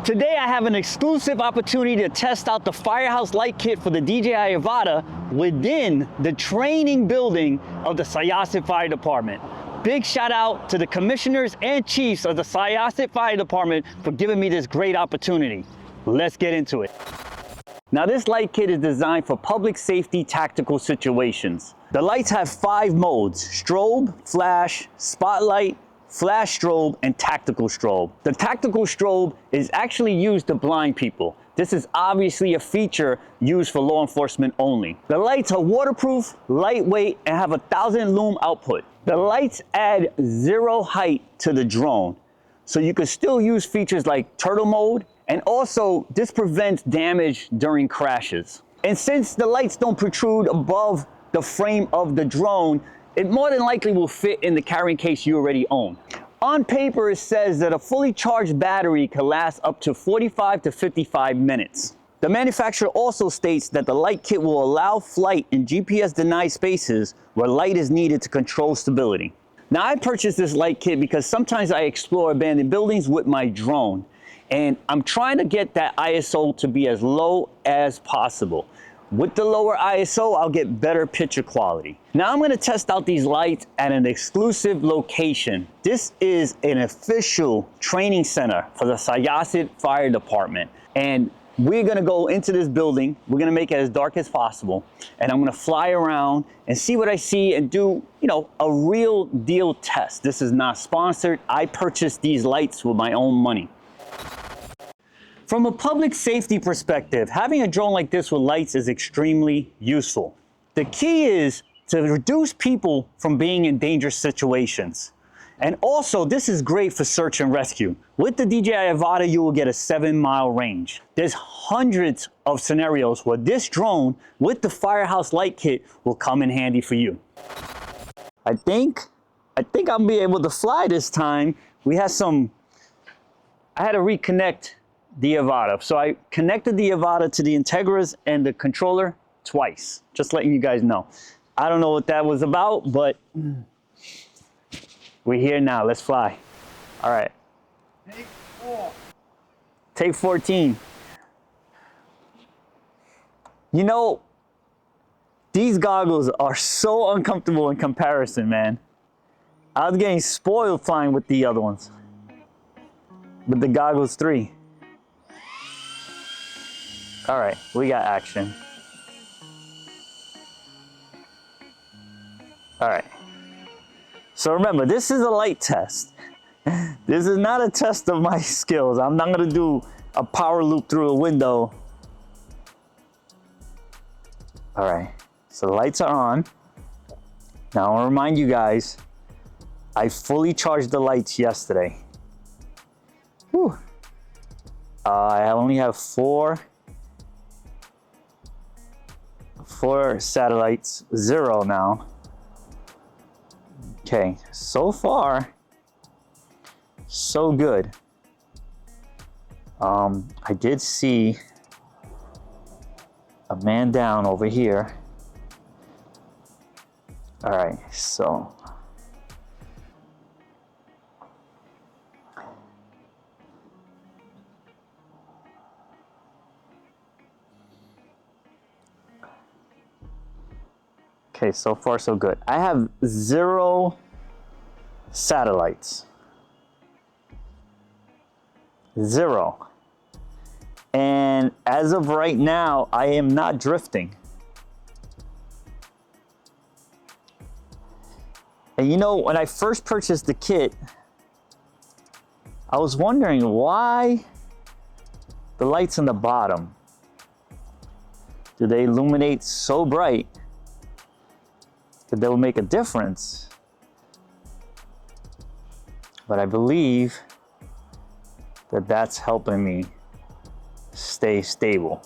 Today I have an exclusive opportunity to test out the Firehouse light kit for the DJI Avata within the training building of the Syosset Fire Department. Big shout out to the commissioners and chiefs of the Syosset Fire Department for giving me this great opportunity. Let's get into it. Now this light kit is designed for public safety tactical situations. The lights have 5 modes: strobe, flash, spotlight, flash strobe, and tactical strobe. The tactical strobe is actually used to blind people. This is obviously a feature used for law enforcement only. The lights are waterproof, lightweight, and have a 1,000 lumen output. The lights add 0 height to the drone, so you can still use features like turtle mode, and also this prevents damage during crashes. And since the lights don't protrude above the frame of the drone, it more than likely will fit in the carrying case you already own. On paper, it says that a fully charged battery can last up to 45 to 55 minutes. The manufacturer also states that the light kit will allow flight in GPS-denied spaces where light is needed to control stability. Now, I purchased this light kit because sometimes I explore abandoned buildings with my drone, and I'm trying to get that ISO to be as low as possible. With the lower ISO, I'll get better picture quality. Now I'm gonna test out these lights at an exclusive location. This is an official training center for the Syosset Fire Department. And we're gonna go into this building. We're gonna make it as dark as possible. And I'm gonna fly around and see what I see and do, a real deal test. This is not sponsored. I purchased these lights with my own money. From a public safety perspective, having a drone like this with lights is extremely useful. The key is to reduce people from being in dangerous situations. And also, this is great for search and rescue. With the DJI Avata, you will get a 7-mile range. There's hundreds of scenarios where this drone with the Firehouse light kit will come in handy for you. I think I'll be able to fly this time. I had to reconnect the Avata. So I connected the Avata to the Integras and the controller twice, just letting you guys know. I don't know what that was about, but we're here now. Let's fly. All right. Take 4. Take 14. These goggles are so uncomfortable in comparison, man. I was getting spoiled flying with the other ones. But the goggles 3. All right, we got action. All right. So remember, this is a light test. This is not a test of my skills. I'm not gonna do a power loop through a window. All right, so the lights are on. Now I wanna remind you guys, I fully charged the lights yesterday. Whew. I only have 4 satellites, 0 now. Okay, so far, so good. I did see a man down over here. All right, so. Okay, so far so good. I have 0 satellites. 0. And as of right now, I am not drifting. And when I first purchased the kit, I was wondering why the lights on the bottom, do they illuminate so bright that they will make a difference? But I believe that that's helping me stay stable.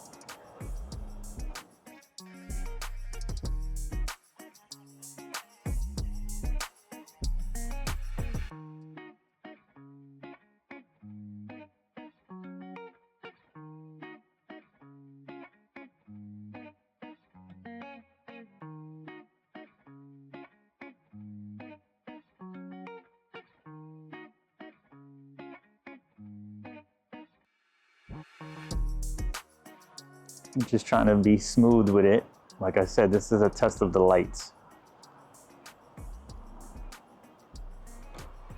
I'm just trying to be smooth with it. Like I said, this is a test of the lights.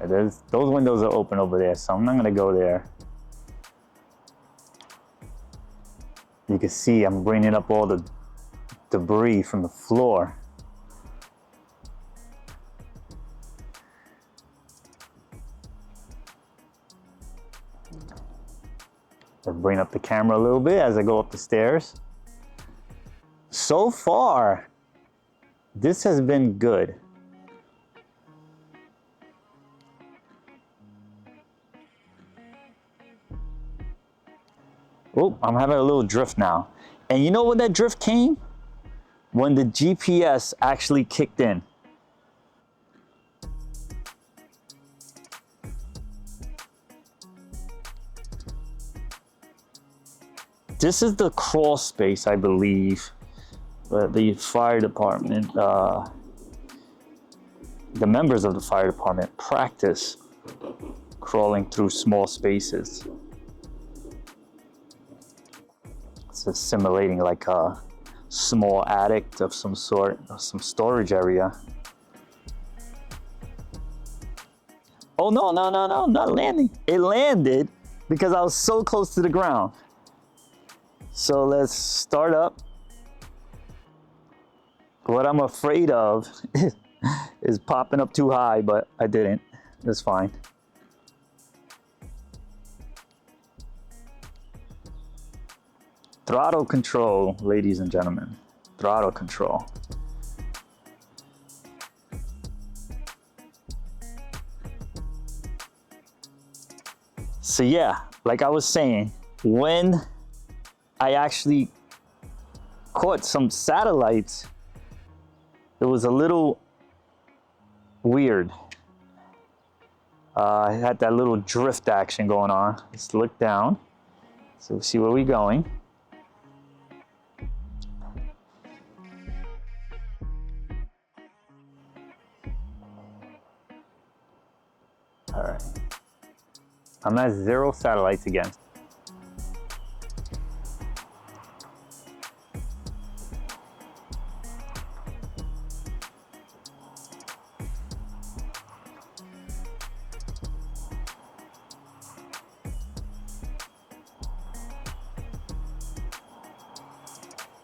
Those windows are open over there, so I'm not gonna go there. You can see I'm bringing up all the debris from the floor. I'll bring up the camera a little bit as I go up the stairs. So far, this has been good. Oh, I'm having a little drift now. And you know when that drift came? When the GPS actually kicked in. This is the crawl space, I believe. The fire department, the members of the fire department practice crawling through small spaces. It's simulating like a small attic of some sort, some storage area. Oh no, not landing. It landed because I was so close to the ground. So let's start up. What I'm afraid of is popping up too high, but I didn't. That's fine. Throttle control, ladies and gentlemen. Throttle control. So yeah, like I was saying, when I actually caught some satellites, it was a little weird. I had that little drift action going on. Let's look down. So see where we're going. All right. I'm at 0 satellites again.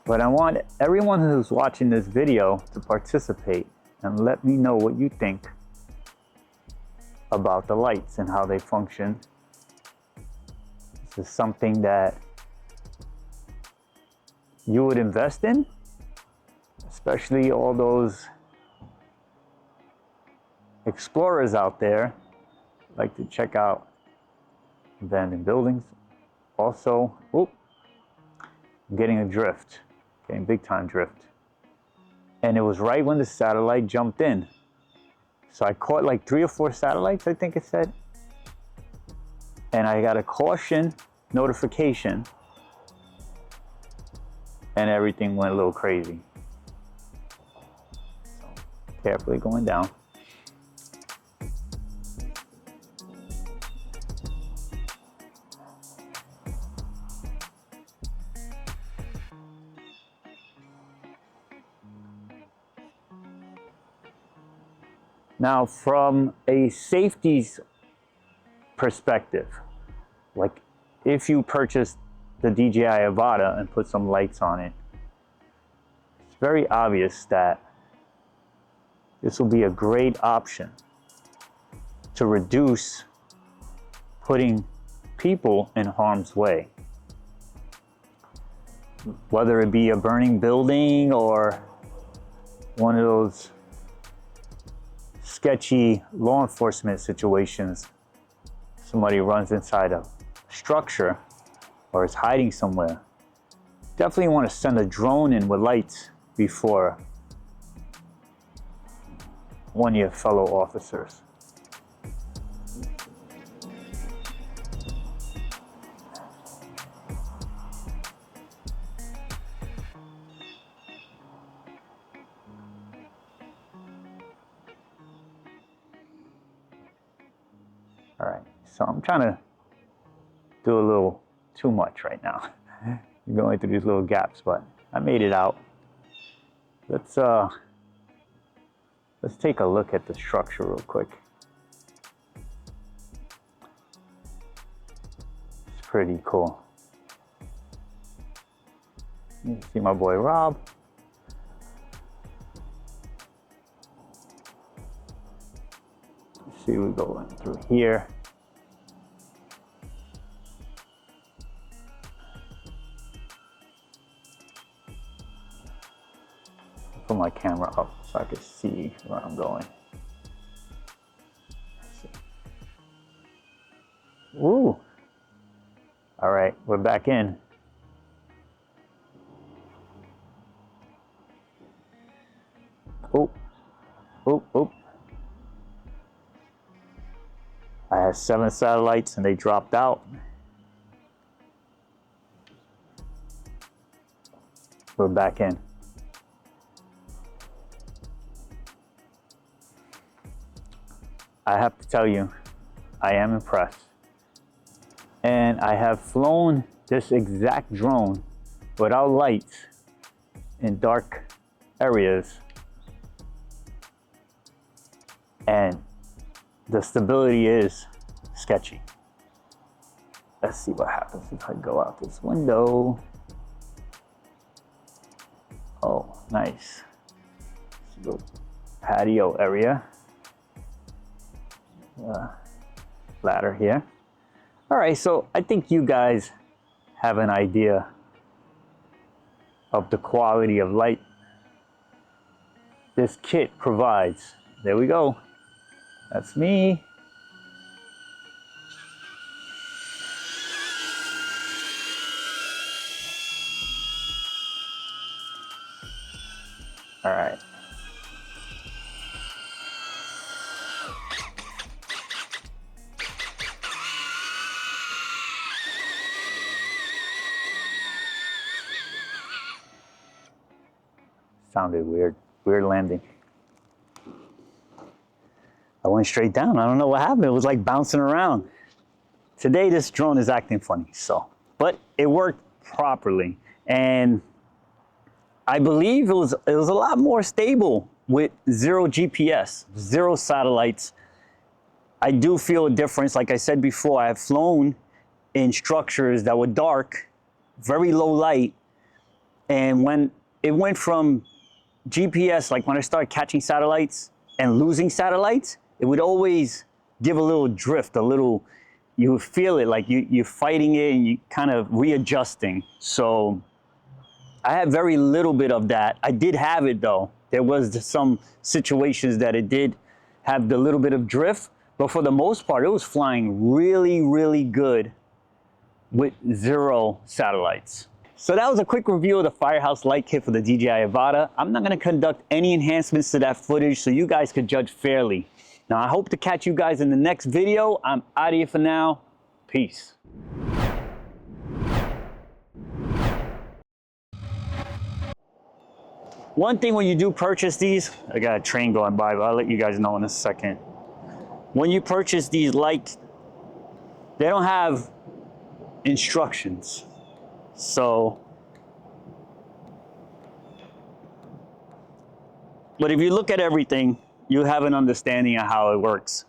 But I want everyone who's watching this video to participate and let me know what you think about the lights and how they function. This is something that you would invest in, especially all those explorers out there like to check out abandoned buildings. Also, I'm getting a drift. Getting big time drift. And it was right when the satellite jumped in. So I caught like 3 or 4 satellites, I think it said. And I got a caution notification. And everything went a little crazy. So carefully going down. Now, from a safety perspective, like if you purchase the DJI Avata and put some lights on it, it's very obvious that this will be a great option to reduce putting people in harm's way. Whether it be a burning building or one of those sketchy law enforcement situations, somebody runs inside a structure or is hiding somewhere. Definitely want to send a drone in with lights before one of your fellow officers. All right, so I'm trying to do a little too much right now. You're going through these little gaps, but I made it out. Let's take a look at the structure real quick. It's pretty cool. You can see my boy Rob. Let's see, we go in through here. Put my camera up so I can see where I'm going. Ooh. All right, we're back in. Oh, oh, oh. I had 7 satellites and they dropped out. We're back in. I have to tell you, I am impressed. And I have flown this exact drone without lights in dark areas. And the stability is sketchy. Let's see what happens if I go out this window. Oh, nice. Let's go patio area. Ladder here. All right, so I think you guys have an idea of the quality of light this kit provides. There we go. That's me. All right. Sounded weird. Weird landing. I went straight down. I don't know what happened. It was like bouncing around. Today, this drone is acting funny, but it worked properly. And I believe it was a lot more stable with 0 GPS, 0 satellites. I do feel a difference. Like I said before, I have flown in structures that were dark, very low light. And when it went from GPS, like when I started catching satellites and losing satellites, it would always give a little drift, you would feel it like you're fighting it and you kind of readjusting. So I had very little bit of that. I did have it though. There was some situations that it did have the little bit of drift, but for the most part, it was flying really, really good with 0 satellites. So that was a quick review of the Firehouse light kit for the DJI Avata. I'm not going to conduct any enhancements to that footage so you guys could judge fairly. Now, I hope to catch you guys in the next video. I'm out of here for now. Peace. One thing when you do purchase these, I got a train going by, but I'll let you guys know in a second. When you purchase these lights, they don't have instructions. So, but if you look at everything, you have an understanding of how it works.